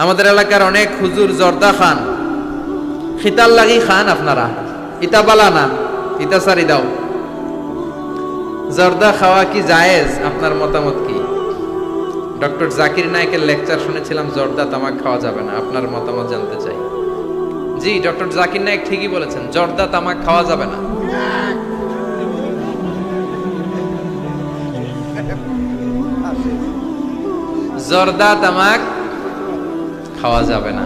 আমাদের এলাকার অনেক হুজুর জর্দা খান, খিতাল লাগি খান। আপনারা ইতা বালা না, ইতা সারি দাও। জর্দা খাওয়া কি জায়েজ? আপনার মতামত কি? ডক্টর জাকির নায়েকের লেকচার শুনেছিলাম জর্দা তামাক খাওয়া যাবে না, আপনার মতামত জানতে চাই। জি, ডক্টর জাকির নায়েক ঠিকই বলেছেন, জর্দা তামাক খাওয়া যাবে না। জর্দা তামাক খাওয়া যাবে না,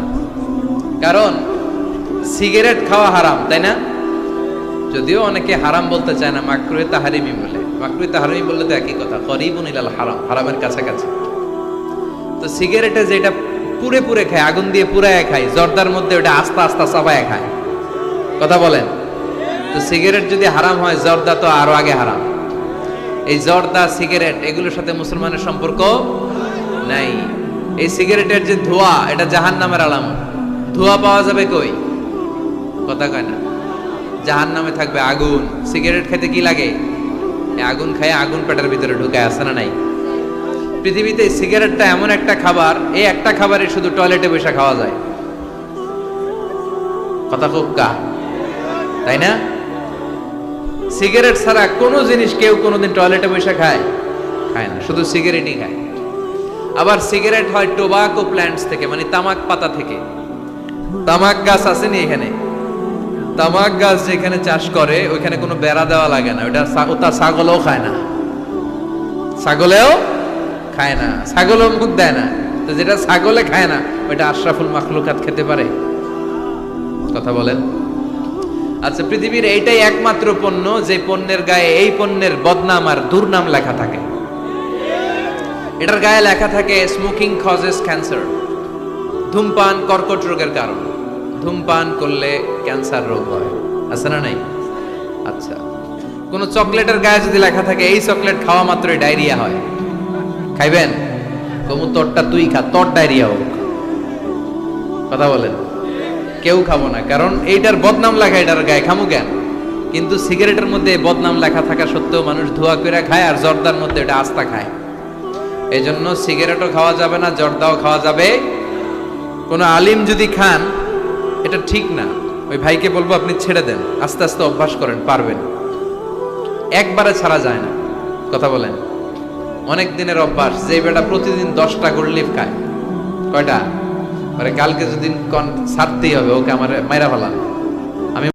কারণ সিগারেট খাওয়া হারাম, তাই না? যদিও অনেকে হারাম বলতে চায় না, মাকরুহে তাহরিমি বলে। মাকরুহে তাহরিমি বললে তো একই কথা, করিবুন ইলাল হারাম, হারামের কাছাকাছি। তো সিগারেটে যেটা পুরে পুরে খায়, আগুন দিয়ে পুরায় খায়, জর্দার মধ্যে ওটা আস্তে আস্তে চাবায় খায়। কথা বলেন। তো সিগারেট যদি হারাম হয়, জর্দা তো আরো আগে হারাম। এই জর্দা, সিগারেট এগুলোর সাথে মুসলমানের সম্পর্ক নাই। এই সিগারেটের যে ধোঁয়া, এটা জাহান্নামের আলামত। ধোঁয়া পাওয়া যাবে কই? কথা কয় না। জাহান্নামে থাকবে আগুন। সিগারেট খেতে কি লাগে? এই আগুন খায়, আগুন পেটের ভিতরে ঢুকায়, আছে না নাই? পৃথিবীতে সিগারেটটা এমন একটা খাবার, এই একটা খাবারে শুধু টয়লেটে বসে খাওয়া যায়। কথা খুব কা, তাই না? সিগারেট ছাড়া কোনো জিনিস কেউ কোনোদিন টয়লেটে বসে খায় না, শুধু সিগারেটই খায়। আবার সিগারেট হয় টোবাকো প্ল্যান্টস থেকে, মানে তামাক পাতা থেকে। তামাক গাছ আসেনি এখানে? তামাক গাছ যেখানে চাষ করে ওইখানে কোনো বেড়া দেওয়া লাগে না, ওটা ছাগলও খায় না। ছাগলেও খায় না, ছাগলও মুখ দেয় না। তো যেটা ছাগলে খায় না, ওইটা আশরাফুল মাখলুকাত খেতে পারে? কথা বলেন। আচ্ছা, পৃথিবীর এইটাই একমাত্র পণ্য যে পণ্যের গায়ে এই পণ্যের বদনাম আর দুর্নাম লেখা থাকে। এটার গায়ে লেখা থাকে স্মোকিং কজেস ক্যান্সার, ধূমপান কর্কট রোগের কারণ, ধূমপান করলে ক্যান্সার রোগ হয়, আছে না নাই? আচ্ছা, কোন চকলেটের গায়ে যদি লেখা থাকে এই চকলেট খাওয়া মাত্রই ডায়রিয়া হয়, খাইবেন? কমু তোরটা তুই খা, তোর ডায়রিয়া হোক। কথা বলেন। কেউ খাবো না, কারণ এইটার বদনাম লেখা এটার গায়ে, খামু কেন? কিন্তু সিগারেটের মধ্যে বদনাম লেখা থাকা সত্ত্বেও মানুষ ধোয়া করে খায়, আর জর্দার মধ্যে এটা আস্তা খায়। এই জন্য সিগারেটও খাওয়া যাবে না, জর্দাও খাওয়া যাবে। কোন আলিম যদি খান, এটা ঠিক না। ওই ভাইকে বলবো আপনি ছেড়ে দেন, আস্তে আস্তে অভ্যাস করেন, পারবেন। একবারে ছাড়া যায় না। কথা বলেন। অনেক দিনের অভ্যাস। যে বেটা প্রতিদিন 10টা গোল্ড লিফ খায়, কয়টা? কালকে যদি ছাড়তেই হবে, ওকে আমার মাইরা ফেলান।